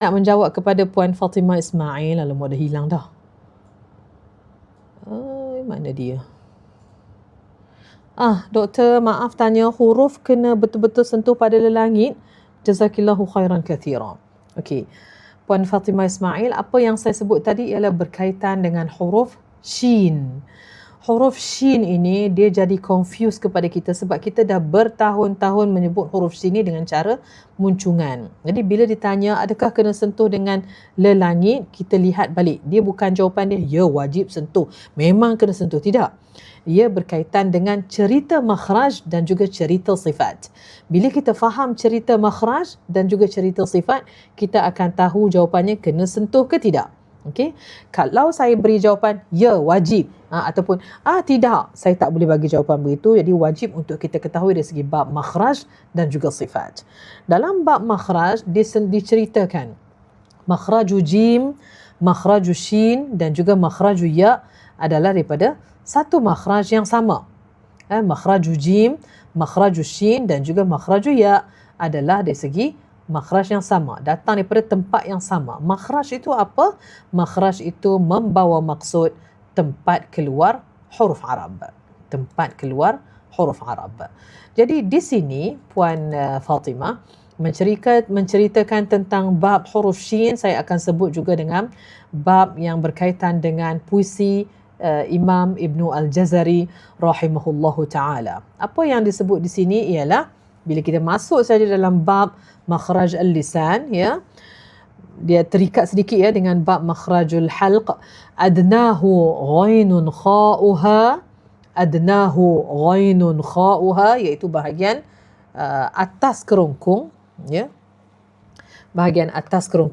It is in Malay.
nak menjawab kepada Puan Fatimah Ismail. Alamak, dah hilang dah. Mana dia? Doktor, maaf tanya, huruf kena betul-betul sentuh pada lelangit? Jazakillahu khairan kathira. Okey. Puan Fatimah Ismail, apa yang saya sebut tadi ialah berkaitan dengan huruf shin. Huruf shin ini dia jadi confuse kepada kita sebab kita dah bertahun-tahun menyebut huruf shin ini dengan cara muncungan. Jadi bila ditanya adakah kena sentuh dengan lelangit, kita lihat balik. Dia bukan jawapan dia, ya wajib sentuh. Memang kena sentuh. Tidak. Ia berkaitan dengan cerita makhraj dan juga cerita sifat. Bila kita faham cerita makhraj dan juga cerita sifat, kita akan tahu jawapannya kena sentuh ke tidak. Okey, kalau saya beri jawapan ya wajib ataupun tidak, saya tak boleh bagi jawapan begitu. Jadi wajib untuk kita ketahui dari segi bab makhraj dan juga sifat. Dalam bab makhraj diceritakan makhraju jim, makhraju shin dan juga makhraju ya adalah daripada satu makhraj yang sama. Makhraju jim, makhraju shin dan juga makhraju ya adalah dari segi makhraj yang sama, datang daripada tempat yang sama. Makhraj itu apa? Makhraj itu membawa maksud tempat keluar huruf Arab. Tempat keluar huruf Arab. Jadi di sini Puan Fatimah menceritakan tentang bab huruf shin. Saya akan sebut juga dengan bab yang berkaitan dengan puisi Imam Ibnu Al-Jazari rahimahullahu ta'ala. Apa yang disebut di sini ialah bila kita masuk saja dalam bab makhraj al-lisan, ya, dia terikat sedikit ya dengan bab makhrajul halq. Adnahu ghainun kha'uha, adnahu ghainun kha'uha, iaitu bahagian atas kerongkong, ya, bahagian atas kerongkong.